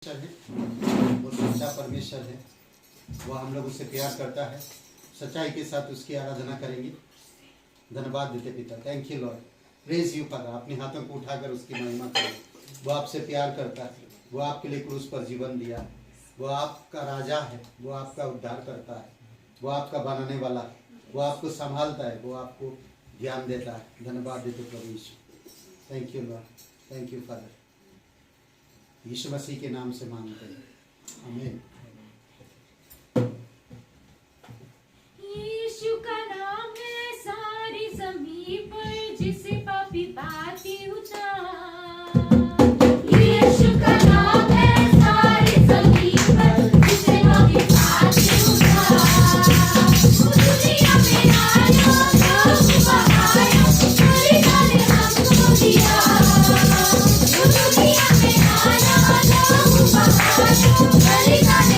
परमेश्वर है, वो सच्चा परमेश्वर है। वो हम लोग उससे प्यार करता है, सच्चाई के साथ उसकी आराधना करेंगे। धन्यवाद देते पिता, thank you Lord, praise you father. अपने हाथों को उठाकर उसकी महिमा करें। वो आपसे प्यार करता है, वो आपके लिए क्रूस पर जीवन दिया, वो आपका राजा है, वो आपका उद्धार करता है, वो आपका बनाने वाला है, वो आपको संभालता है, वो आपको ज्ञान देता है। धन्यवाद देते प्रभु Yeshu, thank you Lord, thank you father. Yeshu Masih के नाम से मांगते हैं, आमीन। यीशु का नाम है सारी ज़मीन पर, जिसे पापी बाती उतार। यीशु का नाम है सारी ज़मीन पर, जिसे पापी बाती उतार। दुनिया में आया प्रभु बहाया, बलिदान हमको दिया। दुनिया में आया प्रभु बहाया, बलिदान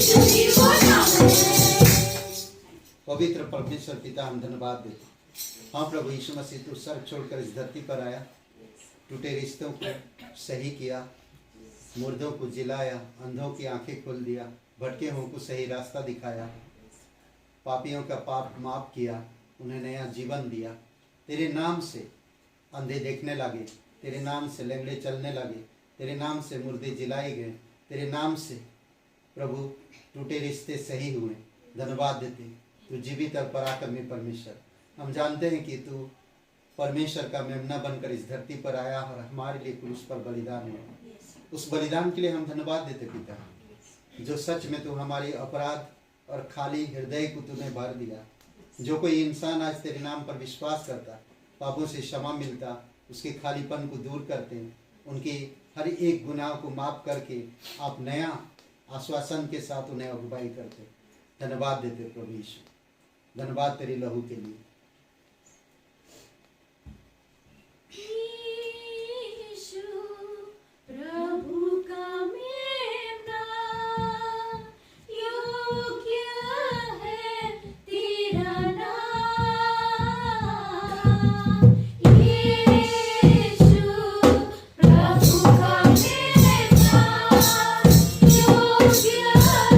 यीशु ही वो नाम है। पवित्र परमेश्वर पिता, हम धन्यवाद देते हैं। हाँ प्रभु यीशु मसीह, तू स्वर्ग छोड़कर इस धरती पर आया, टूटे रिश्तों को सही किया, मुर्दों को जिलाया, अंधों की आंखें खोल दिया, भटके हुओं को सही रास्ता दिखाया, पापियों का पाप माफ किया, उन्हें नया जीवन दिया। तेरे नाम से अंधे देखने लगे, तेरे नाम से लंगड़े चलने लगे, तेरे नाम से मुर्दे जिलाए गए, तेरे नाम से प्रभु टूटे रिश्ते सही हुए। धन्यवाद देते, तू जीवित और पराक्रमी परमेश्वर। हम जानते हैं कि तू परमेश्वर का मेमना बनकर इस धरती पर आया और हमारे लिए क्रूस पर बलिदान हुआ। उस बलिदान के लिए हम धन्यवाद देते पिता, जो सच में तू हमारी अपराध और खाली हृदय को तूने भर दिया। जो कोई इंसान आज तेरे नाम पर विश्वास करता, पापों से क्षमा मिलता, उसके खालीपन को दूर करते, उनकी हर एक गुनाह को माफ करके आप नया आश्वासन के साथ उन्हें अगुवाई करते। धन्यवाद देते प्रभु यीशु, धन्यवाद तेरी लहू के लिए। यीशु प्रभु का मेमना, योग्य है तेरा नाम। यीशु प्रभु का मेमना, योग्य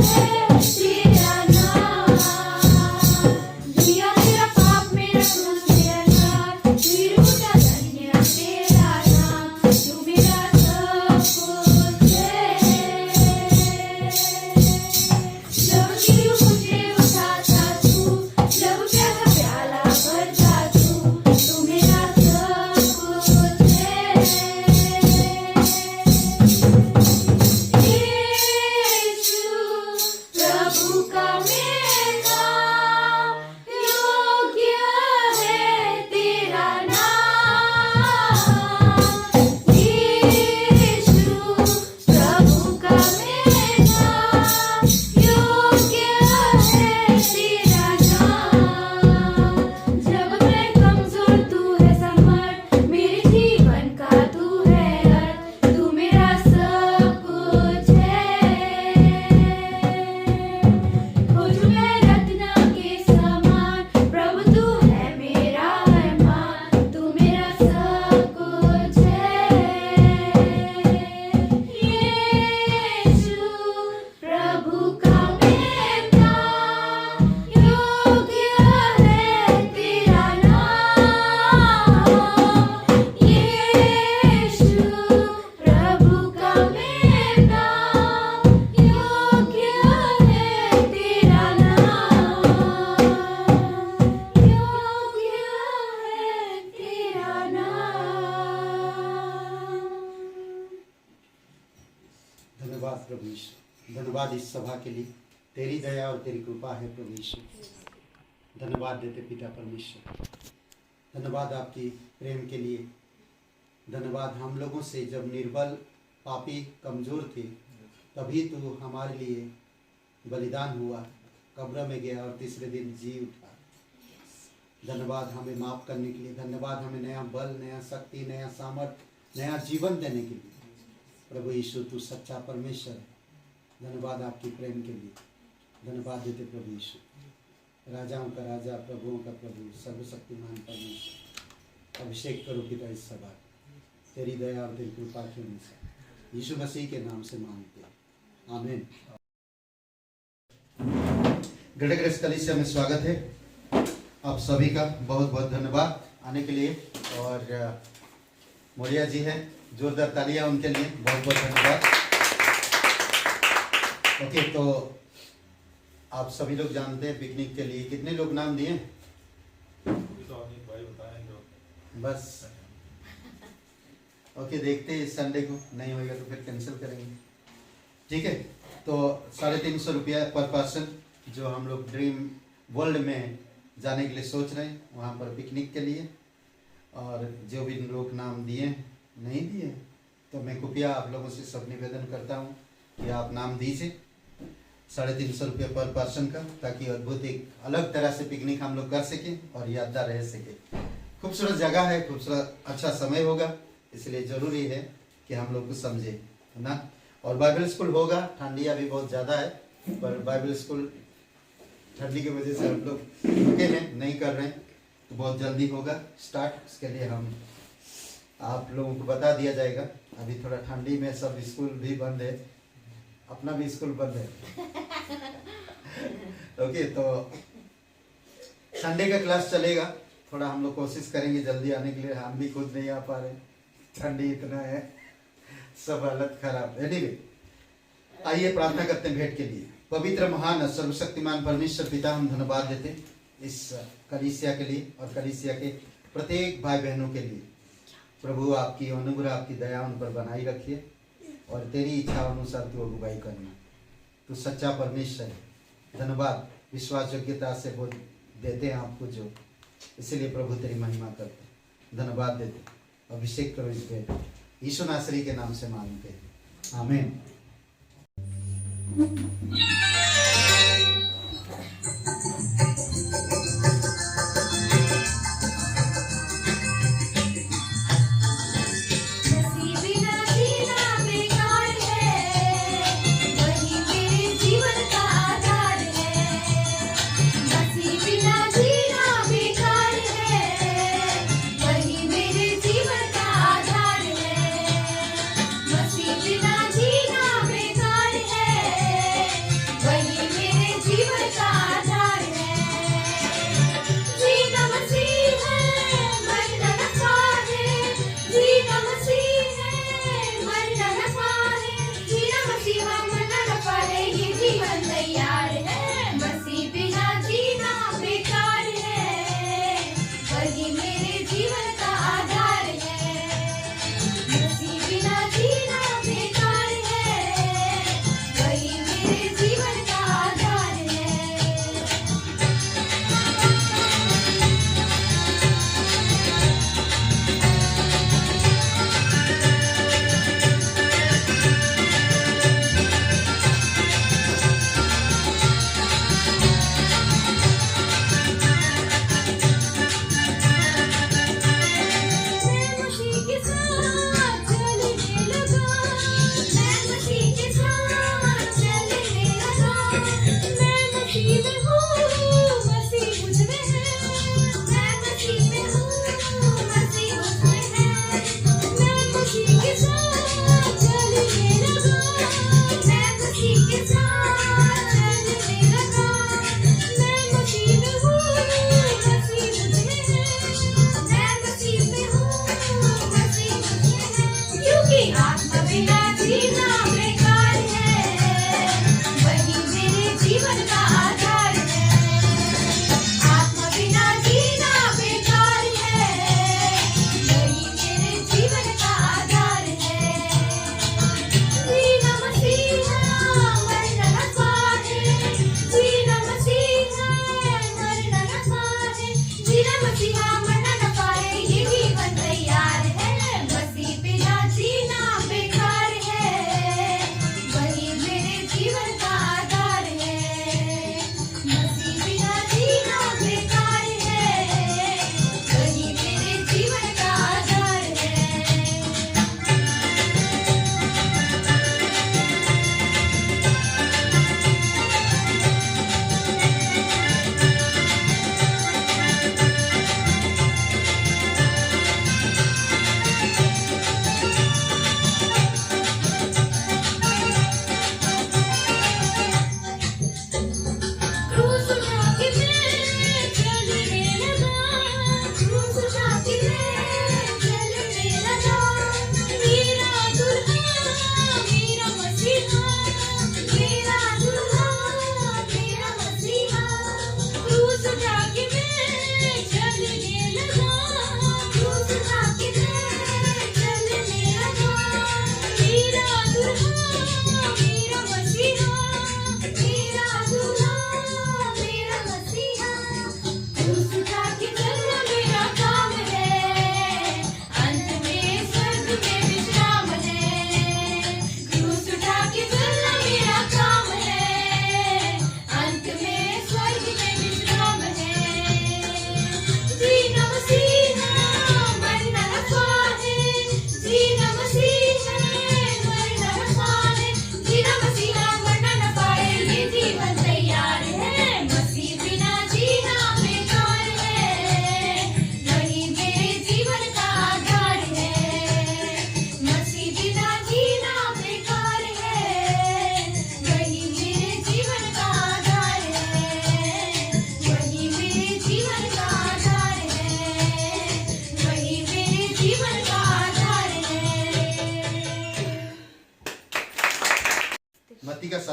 है तेरा नाम। दिया तेरा पाप मेरा क्रूस मेरा नाम, फिर उठा धन्य तेरा नाम। तू मेरा सब कुछ है। जब गिरूं मुझे उठाता तू, जब प्यासा प्याला भरता तू, तू मेरा सब कुछ है। यीशु प्रभु का मेमना, योग्य है तेरा नाम। यीशु प्रभु का मेमना, योग्य है तेरा नाम। जब मैं कमजोर तू है समर्थ, मेरे जीवन का तू है अर्थ, तू मेरा सब कुछ है। खोजूं मैं रत्न के समान, प्रभु तू है मेरा अरमान, तू मेरा सब कुछ है। यीशु प्रभु का मेमना, योग्य है तेरा नाम। यीशु प्रभु का मेमना, योग्य है तेरा नाम। योग्य है तेरा नाम। धन्यवाद प्रभु यीशु, धन्यवाद इस सभा के लिए। तेरी दया और तेरी कृपा है प्रभु यीशु। धन्यवाद देते पिता परमेश्वर, धन्यवाद आपकी प्रेम के लिए। धन्यवाद हम लोगों से जब निर्बल पापी कमजोर थे, तभी तू हमारे लिए बलिदान हुआ, कब्र में गया और तीसरे दिन जी उठा। धन्यवाद हमें माफ करने के लिए, धन्यवाद हमें नया बल, नया शक्ति, नया सामर्थ्य, नया जीवन देने के लिए। प्रभु यीशु तू सच्चा परमेश्वर है। धन्यवाद आपकी प्रेम के लिए। धन्यवाद देते प्रभु यीशु, राजाओं का राजा, प्रभुओं का प्रभु, सर्वशक्तिमान परमेश्वर। अभिषेक करो पिता इस सभा, तेरी दया और तेरी कृपा के अनुसार यीशु मसीह के नाम से मांगते हैं, आमीन। गढ़ग्रस्त कलीसिया में स्वागत है आप सभी का। बहुत बहुत धन्यवाद आने के लिए। और मोरिया जी हैं, जोरदार तालियां उनके लिए, बहुत बहुत धन्यवाद। ओके, तो आप सभी लोग जानते हैं पिकनिक के लिए कितने लोग नाम दिए? बस ओके, देखते हैं इस संडे को, नहीं होगा तो फिर कैंसिल करेंगे, ठीक है। तो 350 रुपया पर पर्सन जो हम लोग ड्रीम वर्ल्ड में जाने के लिए सोच रहे हैं, वहाँ पर पिकनिक के लिए। और जो भी लोग नाम दिए नहीं दिए तो मैं कृपया आप लोगों से सब निवेदन करता हूँ कि आप नाम दीजिए 350 रुपये पर पर्सन का, ताकि अद्भुत एक अलग तरह से पिकनिक हम लोग कर सकें और यादगार रह सके। खूबसूरत जगह है, खूबसूरत अच्छा समय होगा, इसलिए ज़रूरी है कि हम लोग को समझे, है ना। और बाइबल स्कूल होगा, ठंडिया भी बहुत ज़्यादा है, पर बाइबल स्कूल ठंडी की वजह से हम लोग रुके हैं, नहीं कर रहे हैं, तो बहुत जल्दी होगा स्टार्ट। उसके लिए हम आप लोगों को बता दिया जाएगा। अभी थोड़ा ठंडी में सब स्कूल भी बंद है, अपना भी स्कूल बंद है। ओके, तो संडे का क्लास चलेगा। थोड़ा हम लोग कोशिश करेंगे जल्दी आने के लिए, हम भी खुद नहीं आ पा रहे, ठंडी इतना है, सब हालत खराब। एनीवे, आइए प्रार्थना करते हैं भेंट के लिए। पवित्र महान सर्वशक्तिमान परमेश्वर पिता, हम धन्यवाद देते इस कलीसिया के लिए और कलीसिया के प्रत्येक भाई बहनों के लिए। प्रभु आपकी अनुग्रह, आपकी दया उन पर बनाई रखिए और तेरी इच्छा अनुसार तू अगुवाई करना। तू सच्चा परमेश्वर है। धन्यवाद, विश्वास योग्यता से बोल देते हैं आपको जो, इसलिए प्रभु तेरी महिमा करते, धन्यवाद देते। अभिषेक करो इस पे, यीशु नासरी के नाम से मांगते हैं, आमीन। वही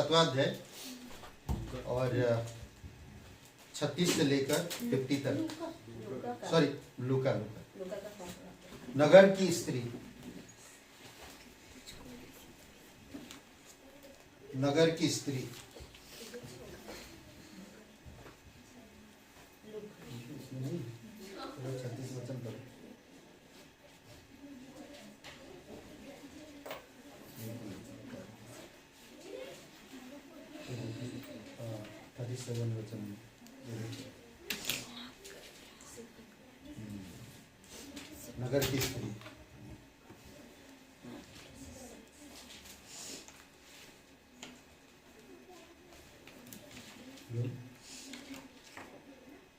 7वां अध्याय और 36 से लेकर 50 तक। सॉरी, लूका। नगर की स्त्री, नगर की स्त्री। नहीं, 36 वचन पढ़ो। हाँ, 37 वचन। नगर की स्त्री।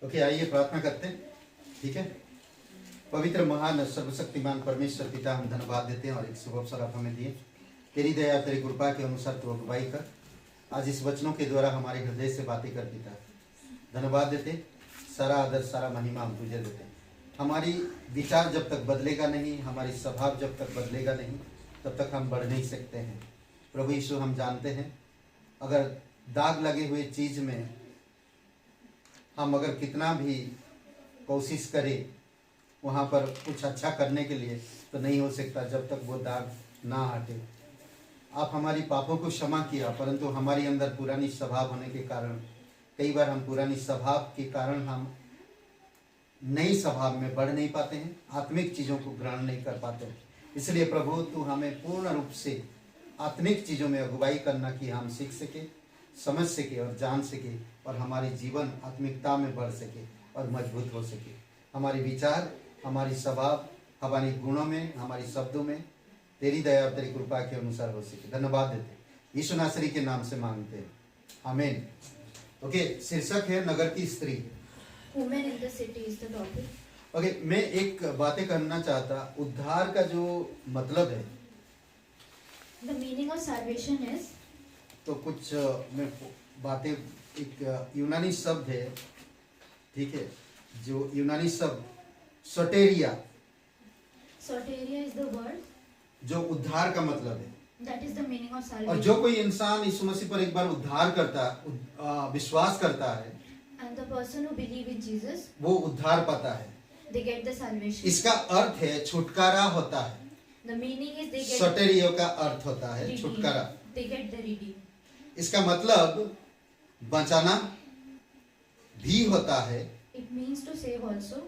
ओके, आइए प्रार्थना करते हैं। ठीक है। पवित्र महान सर्वशक्तिमान परमेश्वर पिता, हम धन्यवाद देते हैं और एक शुभ अवसर आप हमें दिए। तेरी दया तेरी कृपा के अनुसार तू अगुवाई कर, आज इस वचनों के द्वारा हमारे हृदय से बातें कर पिता। धन्यवाद देते, सारा आदर सारा महिमा हम तुझे देते। हमारी विचार जब तक बदलेगा नहीं, हमारी स्वभाव जब तक बदलेगा नहीं, तब तक हम बढ़ नहीं सकते हैं। प्रभु यीशु, हम जानते हैं अगर दाग लगे हुए चीज में हम अगर कितना भी कोशिश करें वहाँ पर कुछ अच्छा करने के लिए, तो नहीं हो सकता जब तक वो दाग ना हटे। आप हमारी पापों को क्षमा किया, परंतु हमारी अंदर पुरानी स्वभाव होने के कारण कई बार हम पुरानी स्वभाव के कारण हम नई स्वभाव में बढ़ नहीं पाते हैं, आत्मिक चीज़ों को ग्रहण नहीं कर पाते हैं। इसलिए प्रभु तू हमें पूर्ण रूप से आत्मिक चीज़ों में अगुवाई करना कि हम सीख सके, समझ सके और जान सके, और हमारी जीवन आत्मिकता में बढ़ सके और मजबूत हो सके। हमारे विचार, हमारी स्वभाव, हमारे गुणों में, हमारी शब्दों में तेरी दया और तेरी कृपा के अनुसार हो सके। धन्यवाद देते यीशु नासरी के नाम से मांगते हैं, आमीन। ओके, शीर्षक है नगर की स्त्री। Women in the city is the topic. Okay, मैं एक बातें करना चाहता, उद्धार का जो मतलब है, The meaning of salvation is, तो कुछ मैं बातें, एक यूनानी शब्द है, ठीक है, जो यूनानी शब्द सोटेरिया, soteria is the word, जो उद्धार का मतलब है। that is the meaning of और salvation. जो कोई इंसान यीशु मसीह पर एक बार उद्धार करता, विश्वास करता है, And the person who believe in Jesus, वो उद्धार पाता है। they get the salvation. इसका अर्थ है छुटकारा होता है। The meaning is they get सोटेरियो का अर्थ होता है redeemed. छुटकारा। They get the redeem. इसका मतलब बचाना भी होता है। It means to save also.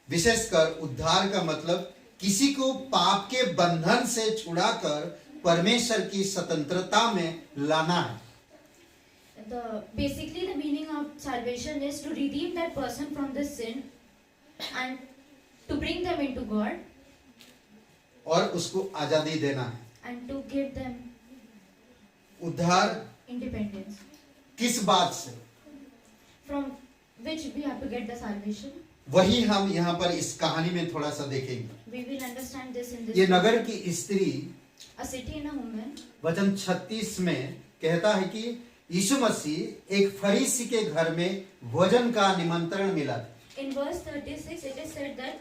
विशेषकर उद्धार का मतलब किसी को पाप के बंधन से छुड़ाकर परमेश्वर की स्वतंत्रता में लाना है। Basically the meaning of salvation is to redeem that person from the sin and to bring them into God और उसको आजादी देना है। and to give them उद्धार independence. किस बात से? From which we have to get the salvation. वही हम यहाँ पर इस कहानी में थोड़ा सा देखेंगे। We will understand this in this. ये नगर की स्त्री, A city and a woman. वचन 36 में कहता है कि यीशु मसीह एक फरीसी के घर में भोजन का निमंत्रण मिला था। In verse 36 it is said that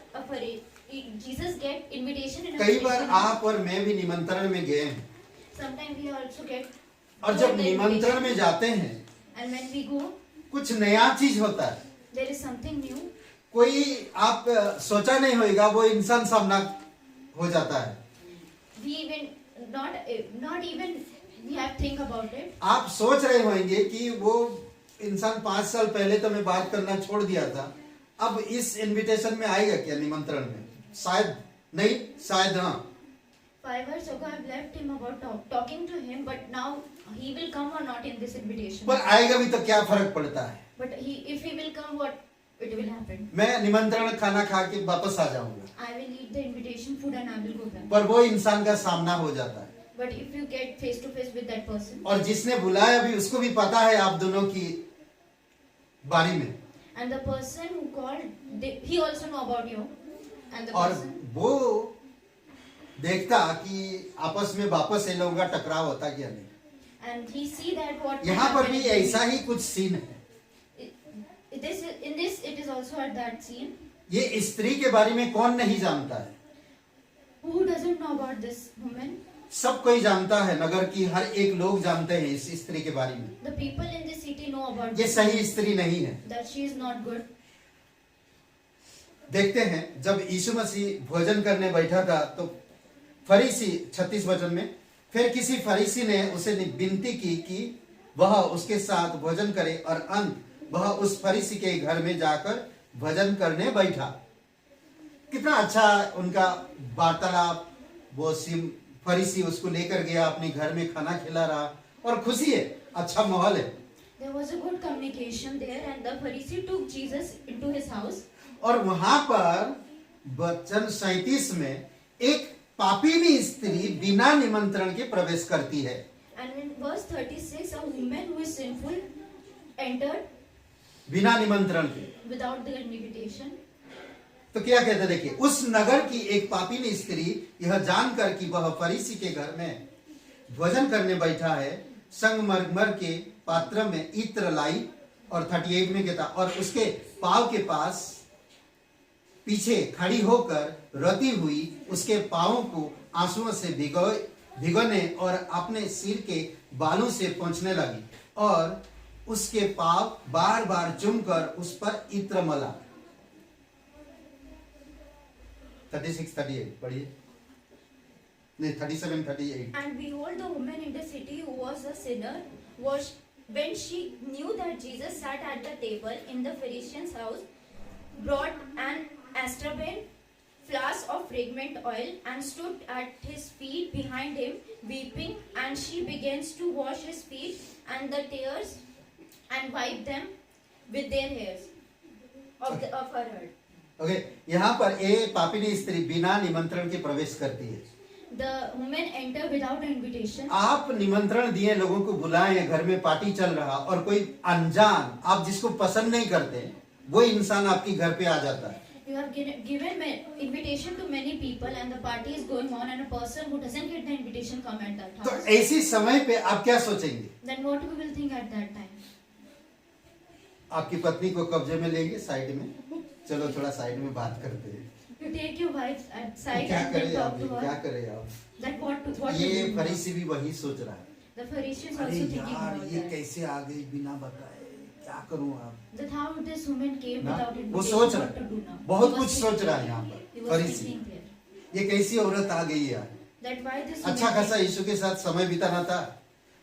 Jesus get invitation in a कई बार Pharisee. आप और मैं भी निमंत्रण में गए हैं, Sometimes we also get. और जब निमंत्रण में जाते हैं And when we go, कुछ नया चीज होता है। there is something new. कोई आप सोचा नहीं होगा वो इंसान सामना हो जाता है। We even not even we have think about it. आप सोच रहे होंगे कि वो इंसान 5 साल पहले तो मैं बात करना छोड़ दिया था, अब इस इनविटेशन में आएगा क्या, निमंत्रण में? शायद नहीं, शायद हाँ। 5 years ago I've left him about talking to him, but now he will come or not in this invitation. पर आएगा भी तो क्या फर्क पड़ता है? But if he will come, what it will happen? मैं निमंत्रण खाना खा के वापस आ जाऊंगा, I will eat the invitation food and I will go back. पर वो इंसान का सामना हो जाता है। But if you get face to face with that person, और जिसने बुलाया भी उसको भी पता है आप दोनों की बारी में, and the person who called, he also know about you, and the और person, वो देखता कि आपस में वापस इन लोगों का टकराव होता क्या नहीं। and he see that what. यहाँ पर भी happened in ऐसा ही कुछ सीन है। in this it is also at that scene. ये स्त्री के बारे में कौन नहीं जानता है? Who doesn't know about this woman? सब कोई जानता है, नगर की हर एक लोग जानते हैं इस स्त्री के बारे में। The people in the city know about ये सही स्त्री नहीं है। that she is not good. देखते हैं जब यीशु मसीह भोजन करने बैठा था तो फरीसी 36 वचन में, फिर किसी फरीसी ने उसे विनती की कि वह उसके साथ भोजन करे और अंत वह उस फरीसी के घर में जाकर भोजन करने बैठा। कितना अच्छा उनका वार्तालाप। वो फरीसी उसको लेकर गया, अपने घर में खाना खिला रहा और खुशी है, अच्छा माहौल है। There was a good communication there, and the Pharisee took Jesus into his house. और वहां पर वचन 37 में एक पापीनी स्त्री बिना निमंत्रण के प्रवेश करती है। And in verse 36, a woman who is sinful entered बिना निमंत्रण के। without the invitation. तो क्या कहते देखिए, उस नगर की एक पापीनी स्त्री यह जानकर कि वह फरीसी के घर में भोजन करने बैठा है, संगमरमर के पात्र में इत्र लाई। और 38 में कहता, और उसके पांव के पास पीछे खड़ी होकर रोती हुई उसके पांवों को आंसुओं से भिगोने और अपने सिर के बालों से पोंछने लगी और उसके पांव बार बार चूमकर उस पर इत्र मला। 36, 38 पढ़िए, नहीं 37, 38। And behold, the woman in the city who was a sinner was, when she knew that Jesus sat at the table in the Pharisee house, brought an astrakhan flask of fragrant oil and stood at his feet behind him, weeping. And she begins to wash his feet and the tears and wipe them with their hairs of her head. Okay, यहाँ पर ये पापीनी स्त्री बिना निमंत्रण के प्रवेश करती है। The woman entered without invitation. आप निमंत्रण दिए, लोगों को बुलाए, घर में पार्टी चल रहा और कोई अनजान, आप जिसको पसंद नहीं करते, वो इंसान आपके घर पे आ जाता है। You have given invitation to many people and the party is going on, and a person who doesn't get the invitation come at that तो house. ऐसी समय पे आप क्या सोचेंगे? Then what we will think at that time? आपकी पत्नी को कब्जे में लेंगे, साइड में, चलो थोड़ा साइड में बात करते हैं। You take your wife at side क्या and then करें talk आप, to क्या her. करें आप? That what ये will do? फरीसी भी वही सोच रहा है। The Pharisees अरे also thinking यार, about ये that. कैसे आ गई बिना बताए, क्या करूं आप? That how this woman came ना? without वो invitation. सोच What रहा to है, do now? बहुत He कुछ was सोच रहा है thinking. यहाँ He पर was फरीसी। thinking there. ये कैसी औरत आ गई यार? That why this अच्छा woman खासा came. यीशु के साथ समय बिताना था,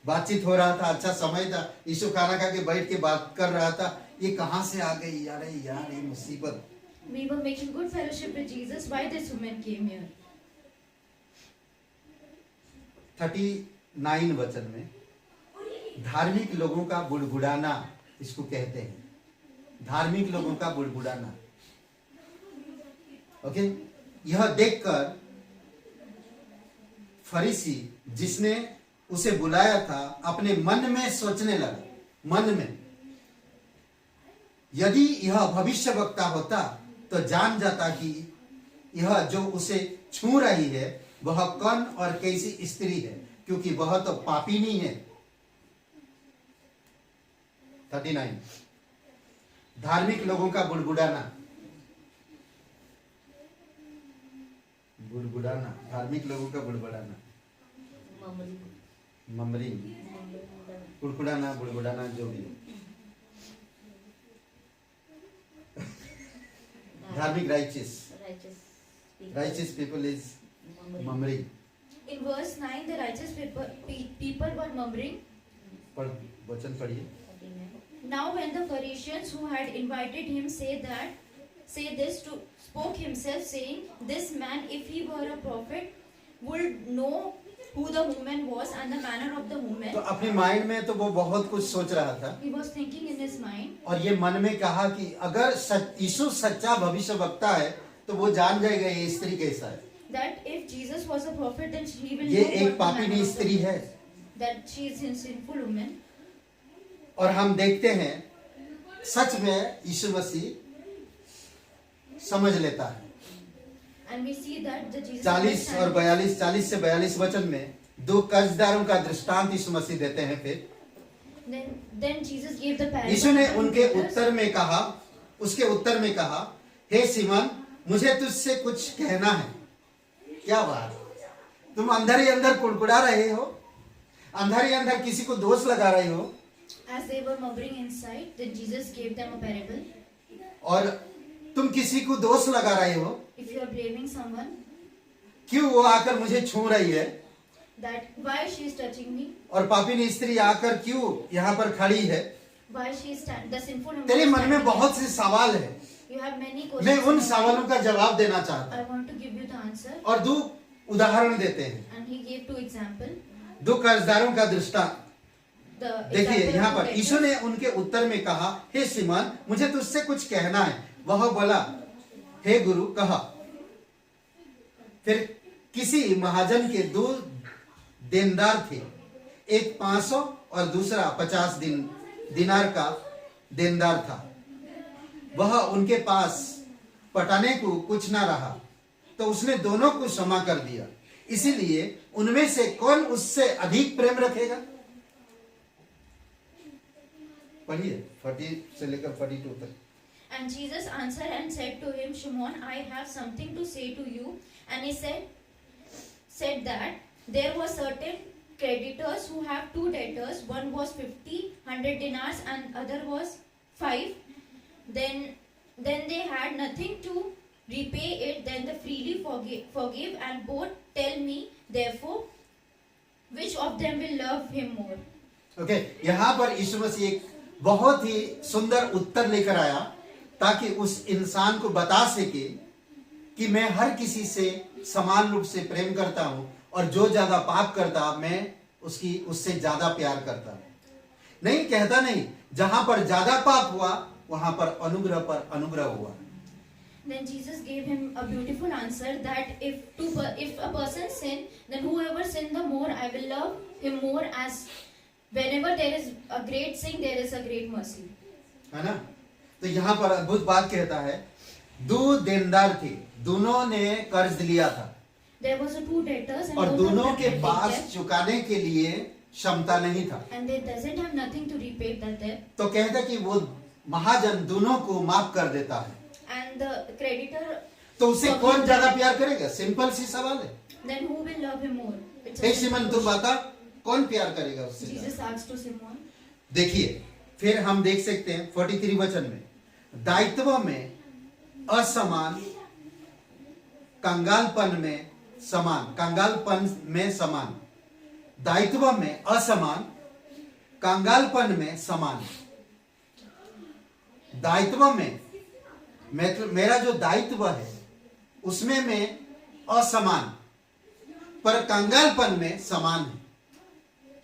बातचीत हो रहा था, अच्छा समय था, यीशु खाना खा के बैठ के बात कर रहा था, ये कहाँ से आ गई यार? यार ये मुसीबत। We were making good fellowship with Jesus. Why this woman came here? 39 वचन में धार्मिक लोगों का बुड़बुड़ाना इसको कहते हैं, धार्मिक लोगों का बुड़बुड़ाना। ओके, यह देखकर फरीसी जिसने उसे बुलाया था अपने मन में सोचने लगा, मन में, यदि यह भविष्यवक्ता होता तो जान जाता कि यह जो उसे छू रही है वह कौन और कैसी स्त्री है, क्योंकि वह तो पापीनी है। 39 धार्मिक लोगों का बुड़बुड़ाना, बुड़बुड़ाना, धार्मिक लोगों का बुड़बुड़ाना, ममरी, बुड़बुड़ाना, बुड़बुड़ाना, जो भी धार्मिक, righteous people is murmuring. In verse 9, the righteous people were murmuring. पर वचन पढ़िए। Now when the Pharisees who had invited him spoke himself, saying, this man, if he were a prophet, would know who the woman was and the manner of the woman. तो अपने mind में तो वो बहुत कुछ सोच रहा था, He was thinking in his mind. और ये मन में कहा कि अगर यीशु सच्चा भविष्यवक्ता है तो वो जान जाएगा ये स्त्री कैसा है। That if Jesus was a prophet, then he will ये know एक what the पापीनी manner of the स्त्री है। that she is a sinful woman. और हम देखते हैं सच में यीशु मसीह समझ लेता है। And we see that the Jesus 40 और 42, 40 से 42 वचन में दो कर्जदारों का दृष्टांत यीशु मसीह देते हैं। फिर Then Jesus gave the parable. यीशु ने of the उनके brothers. उत्तर में कहा, उसके उत्तर में कहा, हे सिमोन, मुझे तुझसे कुछ कहना है। क्या बात, तुम अंदर ही अंदर कुड़कुड़ा रहे हो, अंदर ही अंदर किसी को दोष लगा रहे हो, As they were murmuring inside, then Jesus gave them a parable. और तुम किसी को दोष लगा रहे हो, If you are blaming someone, क्यों वो आकर मुझे छू रही है, that why she is touching me, और पापिनी स्त्री आकर क्यों यहाँ पर खड़ी है, why she is the sinful woman तेरे is मन में standing बहुत से सवाल है. here. You have many मैं questions. उन in your सवालों mind. का जवाब देना चाहता I हूँ. want to give you the answer. और दो उदाहरण देते हैं, And he gave two example. दो कर्जदारों का दृष्टांत. The देखिए example यहाँ of पर debtors. यीशु ने उनके उत्तर में कहा, हे सिमोन, मुझे तुझसे कुछ कहना है. वह बोला, हे गुरु, कहा. फिर किसी महाजन के दो देनदार थे, एक 500 और दूसरा 50 दिनार का देनदार था. वह उनके पास पटाने को कुछ ना रहा, तो उसने दोनों को क्षमा कर दिया. इसीलिए उनमें से कौन उससे अधिक प्रेम रखेगा? पढ़िए 40 से लेकर 42 तक. And Jesus answered and said to him, Shimon, I have something to say to you. And he said that there were certain creditors who have two debtors. One was 100 dinars and other was 5. Then they had nothing to repay it. Then they freely forgive and both tell me, therefore, which of them will love him more? Okay, यहाँ पर यीशु मसीह एक बहुत ही सुंदर उत्तर लेकर आया ताकि उस इंसान को बता सके कि मैं हर किसी से समान रूप से प्रेम करता हूं, और जो ज्यादा पाप करता मैं उससे ज्यादा प्यार करता. नहीं कहता नहीं, जहां पर ज्यादा पाप हुआ वहां पर अनुग्रह हुआ. Then Jesus gave him a beautiful answer that if a person sin, then whoever sin the more, I will love him more, as whenever there is a great sin, there is a great mercy. है ना? तो यहाँ पर अद्भुत बात कहता है, दो देनदार थे, दोनों ने कर्ज लिया था, There was a two debtors and और both of दोनों them के had पास debt, चुकाने के लिए क्षमता नहीं था. and they doesn't have nothing to repay that debt. तो कहता कि वो महाजन दोनों को माफ कर देता है. And the creditor, तो उससे कौन ज्यादा प्यार करेगा? सिंपल सी सवाल है. then who will love him more? It's hey a सिमन, simple तुम question. बता, कौन प्यार करेगा उससे Jesus ज्यादा? asked to Simon. देखिए, फिर हम देख सकते हैं 43 वचन में, दायित्व में असमान, कंगालपन में समान, दायित्व में असमान, कंगालपन में समान. दायित्व में मेरा जो दायित्व है उसमें मैं असमान, पर कंगालपन में समान है.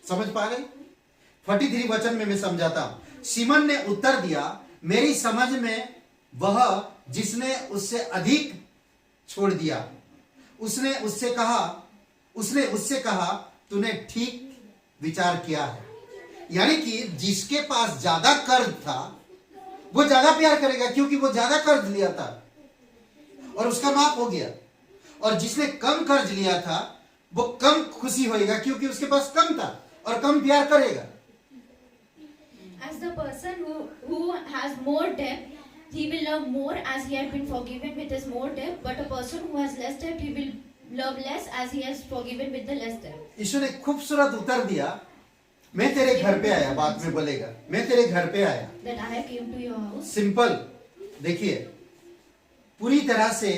समझ पा गए? 43 वचन में मैं समझाता हूं. सिमन ने उत्तर दिया, मेरी समझ में वह जिसने उससे अधिक छोड़ दिया. उसने उससे कहा तूने ठीक विचार किया है. यानी कि जिसके पास ज्यादा कर्ज था वो ज्यादा प्यार करेगा, क्योंकि वो ज्यादा कर्ज लिया था और उसका माफ हो गया. और जिसने कम कर्ज लिया था वो कम खुशी होएगा, क्योंकि उसके पास कम था और कम प्यार करेगा. As the person who has more debt, he will love more as he has been forgiven with his more debt. But a person who has less debt, he will love less as he has forgiven with the less debt. यीशु ने खूबसूरत उत्तर दिया. मैं तेरे घर पे आया, बाद में बोलेगा, मैं तेरे घर पे आया. That I came to your house. Simple. देखिए, पूरी तरह से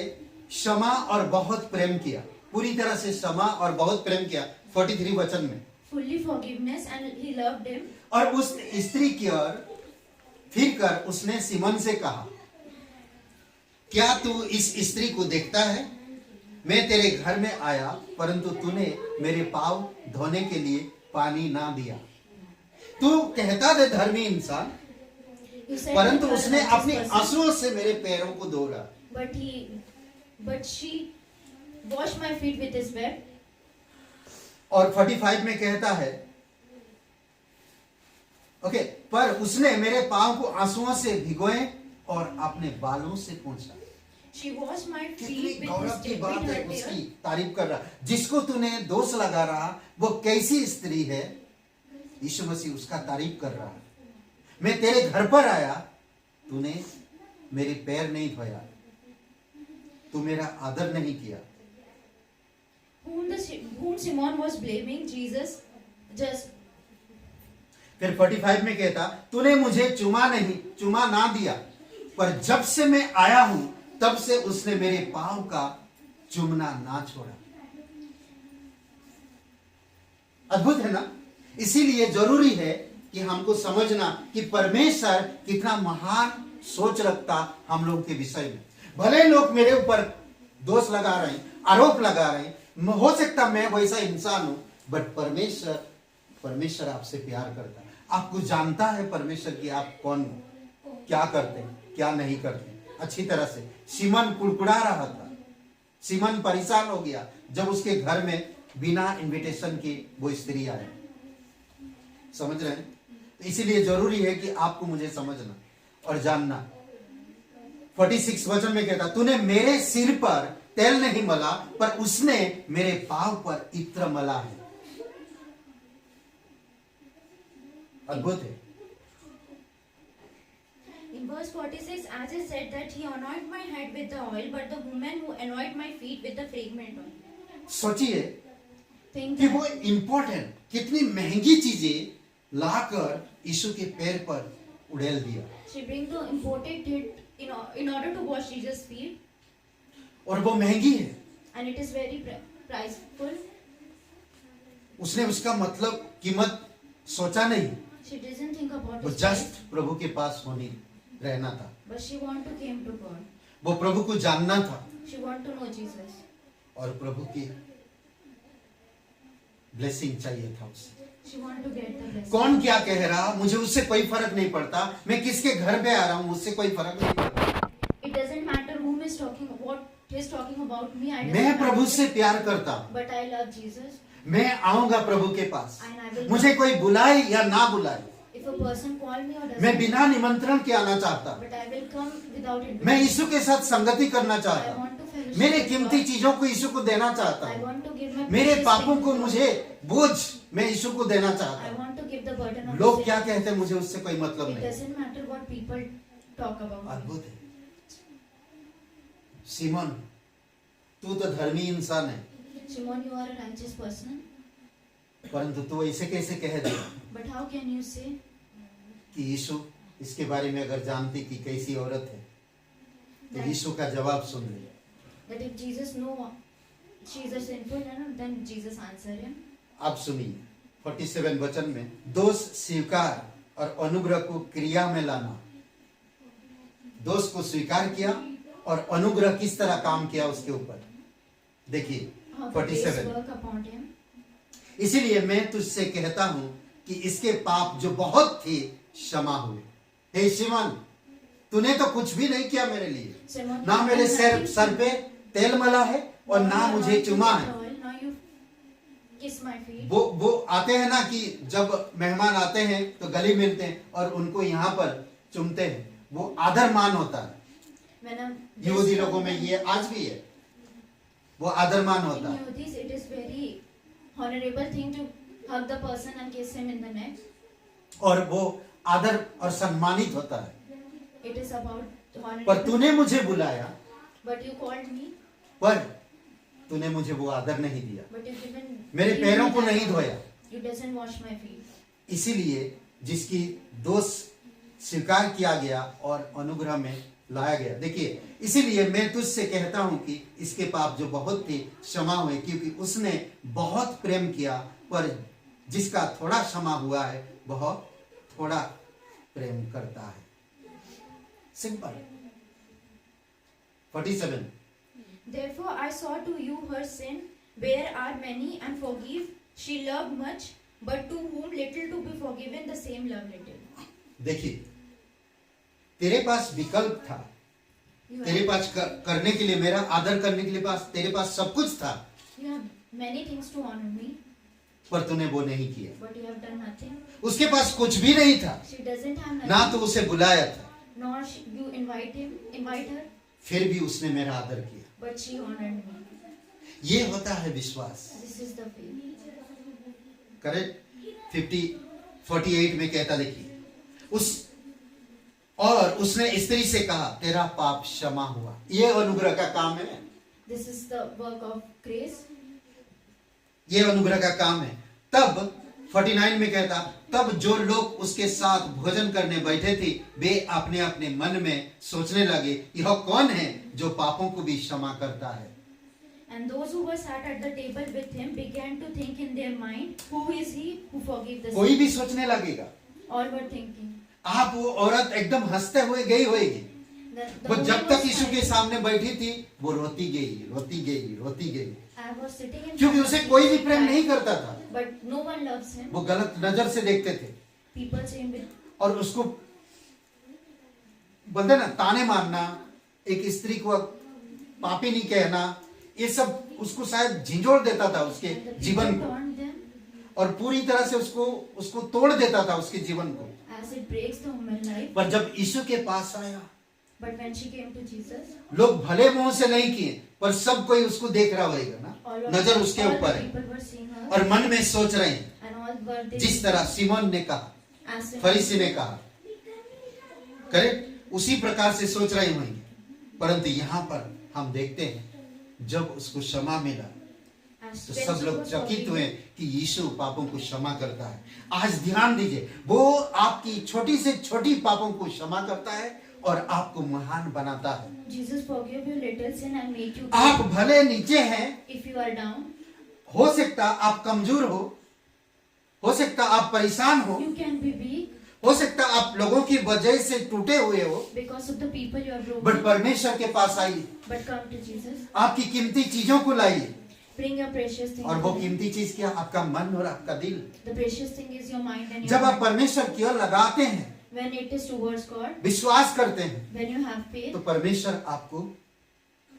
क्षमा और बहुत प्रेम किया. पूरी तरह से क्षमा और बहुत प्रेम किया 43 वचन में. Fully forgiveness, and he loved him. और उस स्त्री की ओर फिर कर उसने सिमोन से कहा, क्या तू इस स्त्री को देखता है? मैं तेरे घर में आया, परंतु तूने मेरे पांव धोने के लिए पानी ना दिया. तू कहता है धर्मी इंसान, You said परंतु that you are उसने a righteous अपने person, आंसुओं से मेरे पैरों को धोया. but she washed my feet with his bed. और 45 में कहता है, ओके, पर उसने मेरे पांव को आंसुओं से भिगोए और अपने बालों से पोंछा. She washed my कितनी feet with गौरव his की with बात है. her उसकी tears. तारीफ कर रहा. जिसको तूने दोष लगा रहा वो कैसी स्त्री है, यीशु मसीह उसका तारीफ कर रहा है. मैं तेरे घर पर आया, तूने मेरे पैर नहीं धोया, तू मेरा आदर नहीं किया. Whom the whom Simon was blaming Jesus just फिर 45 में कहता, तूने मुझे चुमा ना दिया, पर जब से मैं आया हूं तब से उसने मेरे पांव का चुमना ना छोड़ा। अद्भुत है ना? इसीलिए जरूरी है कि हमको समझना कि परमेश्वर कितना महान सोच रखता हम लोग के विषय में। भले लोग मेरे ऊपर दोष लगा रहे हैं, आरोप लगा रहे हैं, हो सकता मैं वैसा इंसान हूं, बट परमेश्वर आपसे प्यार करता है। आपको जानता है परमेश्वर की आप कौन हो, क्या करते हैं, क्या नहीं करते अच्छी तरह से। सीमन कुड़कुड़ा रहा था, सीमन परेशान हो गया जब उसके घर में बिना इनविटेशन के वो स्त्री आई। समझ रहे हैं? तो इसीलिए जरूरी है कि आपको मुझे समझना और जानना। 46 वचन में कहता, तूने मेरे सिर पर तेल नहीं मला, पर उसने मेरे पांव पर इत्र मला है। अद्भुत है। in verse 46, as I said that he anointed my head with the oil, but the woman who anointed my feet with the fragrant oil. सोचिए Think कि that वो इंपॉर्टेंट कितनी महंगी चीजें लाकर यीशु के पैर पर उड़ेल दिया, she bring the imported it in order to wash Jesus' feet, और वो महंगी है। and it is very priceful. उसने उसका मतलब कीमत सोचा नहीं, She doesn't think about वो his जस्ट price, प्रभु के पास रहना था। but she want to came to God. वो प्रभु को जानना था She want to know Jesus. और प्रभु की ब्लेसिंग चाहिए था उसे। She want to get the blessing. कौन क्या कह रहा, मुझे उससे कोई फर्क नहीं पड़ता। मैं किसके घर पे आ रहा हूं, उससे कोई फर्क नहीं पड़ता। It doesn't matter whom is talking, what is talking about me. I मैं doesn't प्रभु matter. से प्यार करता हूं, But I love Jesus. मैं आऊंगा प्रभु के पास, And I will. मुझे कोई बुलाए या ना बुलाए, If a person call me or मैं doesn't, बिना निमंत्रण के आना चाहता हूं। but I will come without invitation. मैं यीशु के साथ संगति करना I चाहता हूं। want to fellowship मेरे with कीमती God. चीजों को यीशु को देना चाहता I हूं। want to give my मेरे precious पापों things को to मुझे God. बोझ मैं यीशु को देना चाहता I हूं। want to give the burden of लोग sin. क्या कहते हैं मुझे उससे कोई मतलब It नहीं। doesn't matter what people talk about. अद्भुत है। सीमोन, तू तो धर्मी इंसान है, Shimon, you are a righteous person, परंतु तू ऐसे कैसे कह दे but how can you say कि यीशु इसके बारे में अगर जानती कि कैसी औरत है, तो यीशु का जवाब सुन ले। that if Jesus know she is a sinful woman, then Jesus answer him. आप सुनिए 47 वचन में, दोष स्वीकार और अनुग्रह को क्रिया में लाना। दोष को स्वीकार किया और अनुग्रह किस तरह काम किया उसके ऊपर देखिए How the grace 47। work upon him. इसीलिए मैं तुझसे कहता हूं कि इसके पाप जो बहुत थे क्षमा हुए। हे शिमन, तूने तो कुछ भी नहीं किया मेरे लिए, Simon, ना you मेरे have सर nothing सर पे तेल मला है और to- ना you मुझे have चुमा nothing है। to oil, now you kiss my feet. वो आते हैं ना कि जब मेहमान आते हैं तो गले मिलते हैं और उनको यहाँ पर चुमते हैं, वो आदर मान होता है। When a यहूदी लोगों में ये आज भी है, वो आदर मान in होता है। Yehudis, it is very honorable thing to hug the person and kiss him in the neck. और वो आदर और सम्मानित होता है। It is about पर honorable. तूने मुझे बुलाया, But you called me, पर तूने मुझे वो आदर नहीं दिया, but you didn't. मेरे give पैरों me को that नहीं honor. धोया। You doesn't wash my feet. इसीलिए जिसकी दोष स्वीकार किया गया और अनुग्रह में लाया गया। देखिए, इसीलिए मैं तुझसे कहता हूं कि इसके पाप जो बहुत थे क्षमा हुए, क्योंकि उसने बहुत प्रेम किया, पर जिसका थोड़ा क्षमा हुआ है वह थोड़ा प्रेम करता है। Simple. 47। Therefore I saw to you her sin, where are many, and forgive. She loved much, but to whom little to be forgiven, the same love little. देखिए, तेरे पास विकल्प था, You तेरे have, पास करने के लिए, मेरा आदर करने के लिए तेरे पास सब कुछ था, you have many things to honor me, पर तूने वो नहीं किया। but you have done nothing. उसके पास कुछ भी नहीं था, She doesn't have ना nothing, तो उसे बुलाया था, nor you invite her, फिर भी उसने मेरा आदर किया। but she honored me. ये होता है विश्वास। This is the faith. Correct. 48 में कहता, देखिए, और उसने स्त्री से कहा, तेरा पाप क्षमा हुआ। ये अनुग्रह का काम है। This is the work of grace. ये अनुग्रह का काम है। तब 49 में कहता, तब जो लोग उसके साथ भोजन करने बैठे थे वे अपने अपने मन में सोचने लगे, यह कौन है जो पापों को भी क्षमा करता है। And those who were sat at the table with him began to think in their mind, who is he who forgives the कोई sin? भी सोचने लगेगा। All were thinking. आप वो औरत एकदम हंसते हुए गई होगी। The वो woman जब was तक यीशु के smiling. सामने बैठी थी वो रोती गई, रोती गई, रोती गई, I was sitting in क्योंकि front उसे of कोई भी him, प्रेम नहीं करता था। but no one loves him. वो गलत नजर से देखते थे People see him with, और उसको बोलते ना ताने मारना, एक स्त्री को पापी नहीं कहना, ये सब उसको शायद झिंझोड़ देता था उसके and the people जीवन को, taunt them और पूरी तरह से उसको तोड़ देता था उसके जीवन को। as it breaks the human life. पर जब यीशु के पास आया, But when she came to Jesus, लोग भले मुंह से नहीं किए पर सब कोई उसको देख रहा होगा ना, all नजर उसके all ऊपर the है people were seeing her, और मन में सोच रहे हैं, and all were they जिस तरह सिमोन ने कहा, as if- फरीसी ने कहा, करेक्ट उसी प्रकार से सोच रहे होंगे। परंतु यहाँ पर हम देखते हैं जब उसको क्षमा मिला as तो when सब she लोग was चकित forgiven. हुए कि यीशु पापों को क्षमा करता है। आज ध्यान दीजिए, वो आपकी छोटी से छोटी पापों को क्षमा करता है और आपको महान बनाता है। Jesus forgive you little sin and make you आप great. भले नीचे हैं, If you are down, हो सकता आप कमजोर हो सकता आप परेशान हो you can be weak सकता आप लोगों की वजह से टूटे हुए हो, because of the people you are but broken. परमेश्वर के पास आइए, But come to Jesus, आपकी कीमती चीजों को लाइए, bring your precious thing. और to वो him. कीमती चीज क्या? आपका मन और आपका दिल। The precious thing is your mind and your जब आप heart. परमेश्वर की ओर लगाते हैं, When it is towards God, विश्वास करते हैं, when you have faith, तो परमेश्वर आपको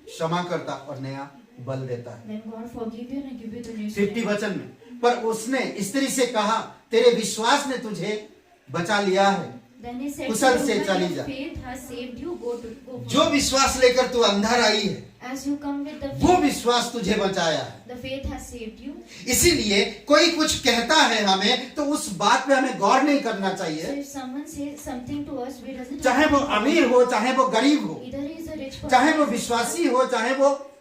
क्षमा करता और नया बल देता है। then God forgive you and give you the new 50 strength. वचन में, पर उसने स्त्री से कहा, तेरे विश्वास ने तुझे बचा लिया है, Then he said, Kusal to से the चली woman, जा। your faith has saved you. Go जो for it. विश्वास लेकर तू अंदर आई है, As you come with the वो faith, विश्वास तुझे बचाया है। the faith has saved you. इसीलिए कोई कुछ कहता है हमें तो उस बात पे हमें गौर नहीं करना So चाहिए, if someone says something to us, we doesn't. चाहे वो अमीर हो, चाहे वो गरीब हो, Either he is a rich person, चाहे वो विश्वासी हो, चाहे वो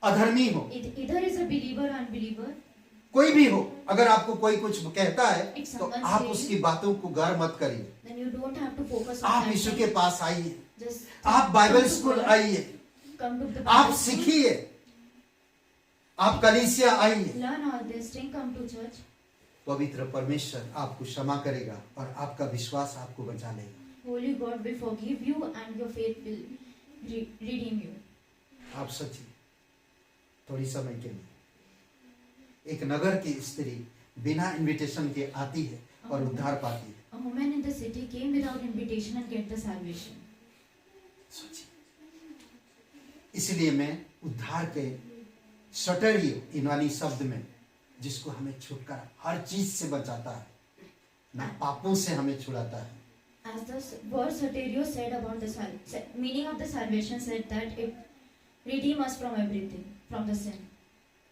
अधर्मी हो, either is a believer or unbeliever. कोई भी हो, अगर आपको कोई कुछ कहता है If तो someone आप says- उसकी बातों को गौर मत करिए। Then you don't have to focus on आप that. यीशु के पास आइए, Just आप Bible come to school God, आइए, come to the आप Bible school, सीखिए, आप कलीसिया आइए। learn all this thing, come to church. पवित्र परमेश्वर आपको क्षमा करेगा और आपका विश्वास आपको बचा लेगा। Holy God will forgive you and your faith will redeem you. आप सोचिए थोड़ी समय के लिए, एक नगर की स्त्री बिना इनविटेशन के आती है और उद्धार पाती है। A woman in the city came without invitation and get the salvation. सोचिए, इसलिए मैं उद्धार के सटरियो यूनानी शब्द में, जिसको हमें छुटकारा हर चीज से बचाता है, ना पापों से हमें छुड़ाता है। As the word soterio said about the meaning of the salvation said that it redeem us from everything, from the sin.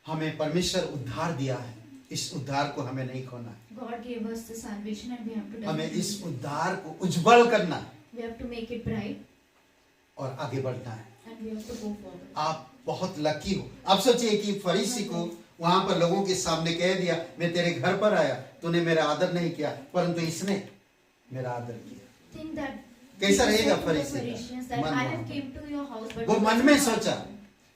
हमें परमेश्वर उद्धार दिया है, इस उद्धार को हमें नहीं खोना है। God gave us the salvation and we have to हमें definitely इस उद्धार को उज्जवल करना है we have to make it bright और आगे बढ़ना है। and we have to go forward. आप बहुत लकी हो। आप सोचिए कि फरीसी को वहां पर लोगों के सामने कह दिया, मैं तेरे घर पर आया, तूने मेरा आदर नहीं किया, परंतु इसने मेरा आदर किया। Think that कैसा Jesus रहेगा said to the फरीसी का Pharisees that मन I वहां have पर? came to your house, but वो you मन doesn't में have सोचा।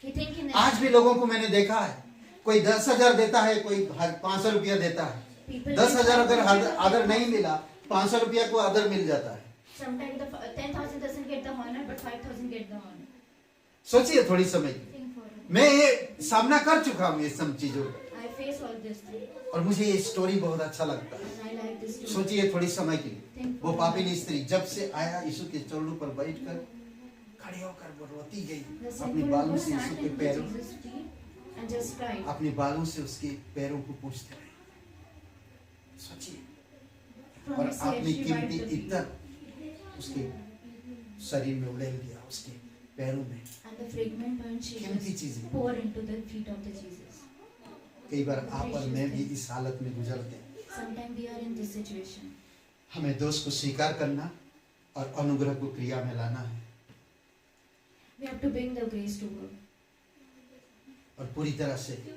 He think in आज भी लोगों को मैंने देखा है, कोई 10,000 देता है, कोई 500 रुपया देता है। people 10,000 अगर आदर नहीं मिला, 500 रुपया को आदर मिल जाता है। sometimes the 10,000 doesn't get the honor but 5,000 get the honor. सोचिए थोड़ी समय की। Think for it. मैं ये सामना कर चुका हूँ ये सब चीजों का, I face all this thing और मुझे ये स्टोरी बहुत अच्छा लगता है। and I like this too. सोचिए थोड़ी समय के लिए, Think वो for पापिनी it. स्त्री जब से आया यीशु के चरणों पर बैठकर खड़े होकर वो रोती The गई, अपने sinful बालों woman से यीशु sat के in पैरों Jesus' feet and just cried. अपने बालों से उसके पैरों को पूछते रहे। सोचिए, From और his hair अपनी she कीमती wiped the feet. इत्तर उसके शरीर में उड़ेल दिया, उसके पैरों में। And the fragrant oil she कीमती just चीजें। poured into the feet of the Jesus. कई बार आप और मैं भी इस हालत में गुजरते हैं। Sometimes we are in this situation. हमें दोष को स्वीकार करना और अनुग्रह को क्रिया में लाना है, We have to bring the grace to work. और पूरी तरह से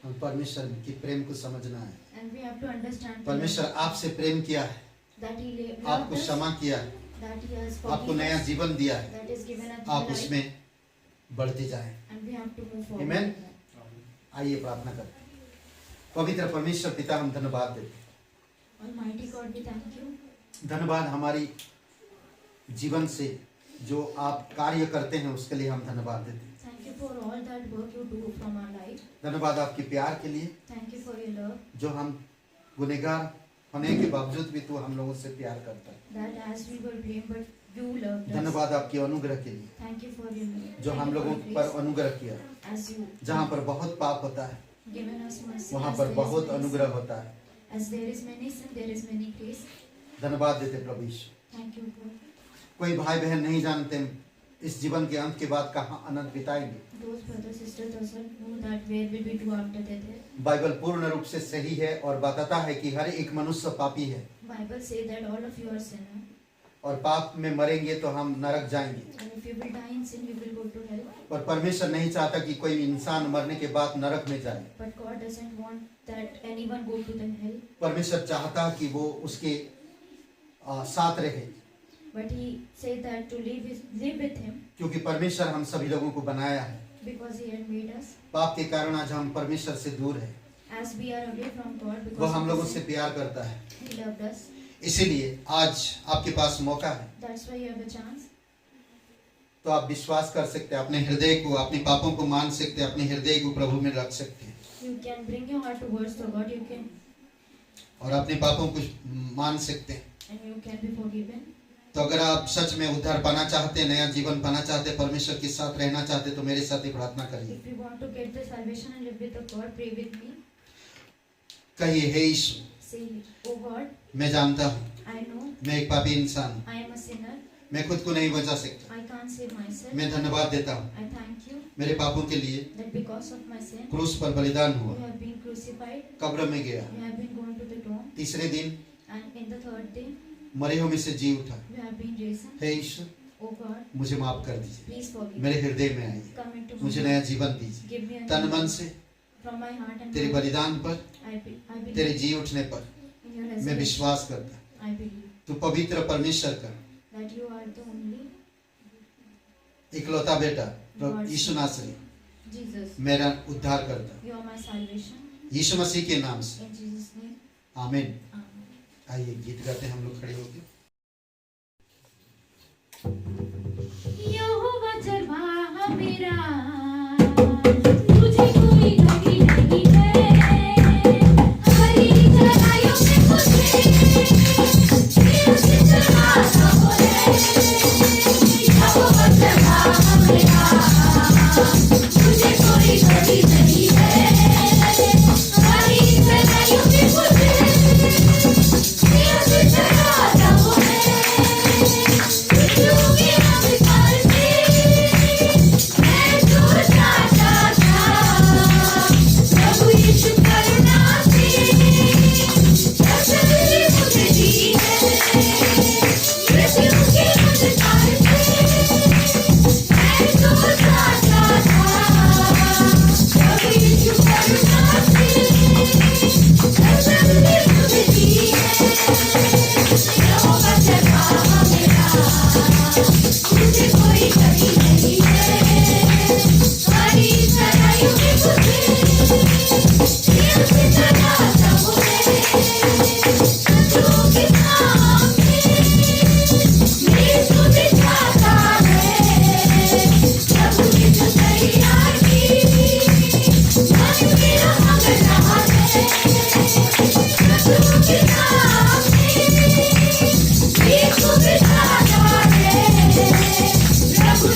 हम परमेश्वर की प्रेम को समझना है। And we have to understand परमेश्वर आपसे प्रेम किया है, that He loved आपको us, क्षमा किया है, that He has आपको forgiven नया us, जीवन दिया है, that is given us आप new life, उसमें बढ़ते जाएं। and we have to move forward. Amen. in that. आइए प्रार्थना करते हैं। पवित्र परमेश्वर पिता, हम धन्यवाद देते हैं। Almighty God, we thank you. धन्यवाद हमारी जीवन से जो आप कार्य करते हैं उसके लिए हम धन्यवाद देते हैं। Thank you for all that work you do from our life. धन्यवाद आपके प्यार के लिए, Thank you for your love. जो हम गुनहगार होने के बावजूद भी तू हम लोगों से प्यार करता है। That as we were blamed, but you loved us. धन्यवाद आपके अनुग्रह के लिए, Thank you for your love. जो Thank हम you लोगों for your पर grace. अनुग्रह किया। As you जहाँ पर बहुत पाप होता है given us mercy, वहाँ as पर there is बहुत many अनुग्रह sin. होता है। As there is many sin, there is many grace. धन्यवाद देते प्रभु यीशु। Thank you, God. कोई भाई बहन नहीं जानते इस जीवन के अंत के बाद कहाँ अनंत बिताएंगे। Those brothers, sisters doesn't know that where will we do after death. Bible पूर्ण रूप से सही है और बताता है कि हर एक मनुष्य पापी है Bible say that all of you are sinner, और पाप में मरेंगे तो हम नरक जाएंगे। and if you will die in sin, you will go to hell. पर परमेश्वर नहीं चाहता कि कोई इंसान मरने के बाद नरक में जाए। But God doesn't want that anyone go to the hell. परमेश्वर चाहता है कि वो उसके साथ रहे, But He said that to live with Him, क्योंकि परमेश्वर हम सभी लोगों को बनाया है। because He had made us. पाप के कारण आज हम परमेश्वर से दूर हैं। As we are away from God, वो because हम of लोगों the से sin, प्यार करता है। He loved us. इसीलिए आज आपके पास मौका है, That's why you have a chance. तो आप विश्वास कर सकते हैं, अपने हृदय को, अपने पापों को मान सकते हैं, अपने हृदय को प्रभु में रख सकते हैं You can bring your heart towards the God. You can, और अपने पापों को मान सकते हैं। and you can be forgiven. तो अगर आप सच में उद्धार पाना चाहते हैं, नया जीवन पाना चाहते हैं, परमेश्वर के साथ रहना चाहते हैं, तो मेरे साथ ही प्रार्थना करिए। If you want to get the salvation and live with the God, pray with me. कहिए, हे यीशु, Say, Oh God, मैं जानता हूँ I know मैं एक पापी इंसान हूँ, I am a sinner. मैं खुद को नहीं बचा सकता। I can't save myself. मैं धन्यवाद देता हूँ I thank you मेरे पापों के लिए that because of my sin, क्रूस पर बलिदान you हुआ, have been crucified, कब्र में गया, you have been gone to the tomb, तीसरे दिन and in the third day, मरे हुए में से जी उठा। you have been risen. Hey Yeshu, Oh God, मुझे माफ कर दीजिए, please forgive me. मेरे हृदय में आइए, Come into मुझे my नया heart. जीवन दीजिए। Give me a तन new मन life. से From my heart and तेरे mind. बलिदान पर, I तेरे believe जी उठने पर in your मैं resurrection. विश्वास करता। I believe तू पवित्र परमेश्वर का that you are the only इकलौता बेटा प्रभु यीशु नासरी Jesus. मेरा उद्धार करता। You are my salvation. यीशु मसीह के नाम से In Jesus' name. आमीन। Amen. आइए गीत गाते हैं हम लोग खड़े होकर। यहोवा चरवाहा मेरा, तुझे कोई घटी नहीं है। हरी चराइयों में मुझे फिर चराता है। यहोवा चरवाहा मेरा, तुझे कोई घटी नहीं है। हरी चराइयों में मुझे फिर चराता है। प्रभु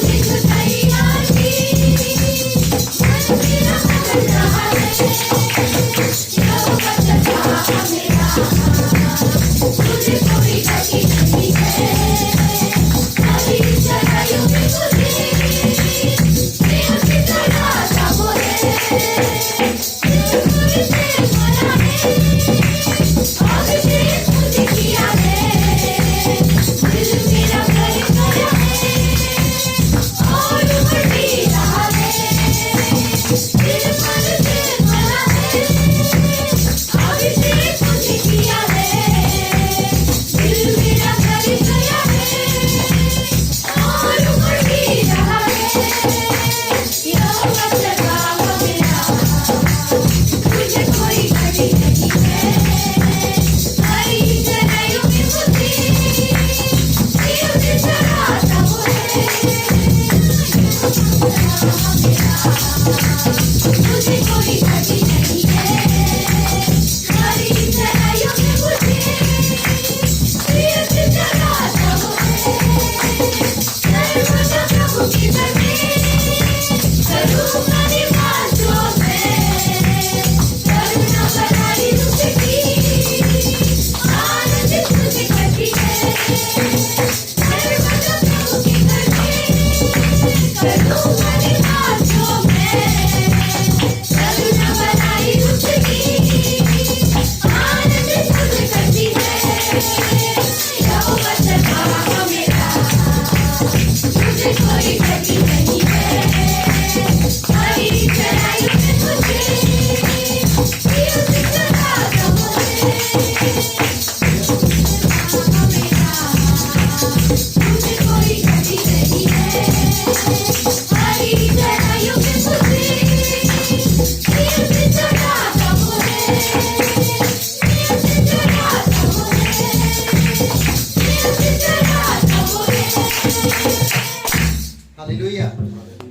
हालेलुया।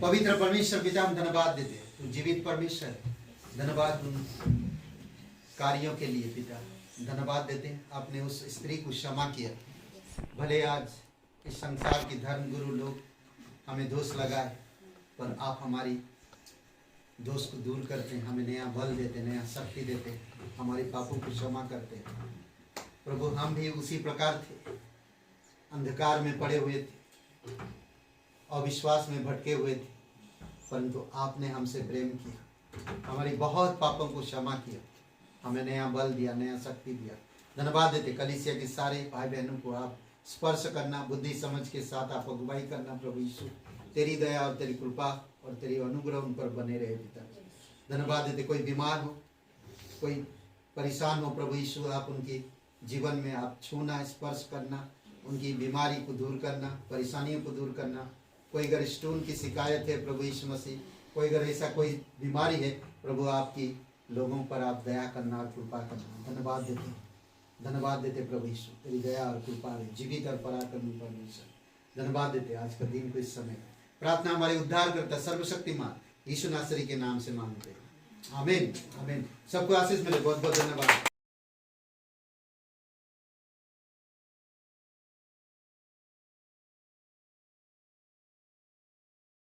पवित्र परमेश्वर पिता हम धन्यवाद देते हैं, तू जीवित परमेश्वर है। धन्यवाद उन कार्यों के लिए पिता, धन्यवाद देते हैं। आपने उस स्त्री को क्षमा किया। भले आज इस संसार की धर्म गुरु लोग हमें दोष लगाए, पर आप हमारी दोष को दूर करते हैं, हमें नया बल देते, नया शक्ति देते, हमारे पापों को क्षमा करते हैं। प्रभु हम भी उसी प्रकार थे, अंधकार में पड़े हुए थे, अविश्वास में भटके हुए थे, परंतु आपने हमसे प्रेम किया, हमारी बहुत पापों को क्षमा किया, हमें नया बल दिया, नया शक्ति दिया। धन्यवाद देते। कलीसिया के सारे भाई बहनों को आप स्पर्श करना, बुद्धि समझ के साथ आप अगुवाई करना। प्रभु यीशु तेरी दया और तेरी कृपा और तेरी अनुग्रह उन पर बने रहे पिता। धन्यवाद देते। कोई बीमार हो, कोई परेशान हो, प्रभु यीशु आप उनके जीवन में आप छूना, स्पर्श करना, उनकी बीमारी को दूर करना, परेशानियों को दूर करना। कोई अगर स्टोन की शिकायत है प्रभु यीशु मसीह, कोई अगर ऐसा कोई बीमारी है, प्रभु आपकी लोगों पर आप दया करना और कृपा करना। धन्यवाद देते, धन्यवाद देते प्रभु यीशु, तेरी दया और कृपा है जीवित और पराक्रमी परमेश्वर। धन्यवाद देते आज का दिन को इस समय प्रार्थना हमारे उद्धार करता सर्वशक्तिमान यीशु नासरी के नाम से मांगते हैं, आमीन आमीन। सबको आशीष मिले। बहुत बहुत धन्यवाद।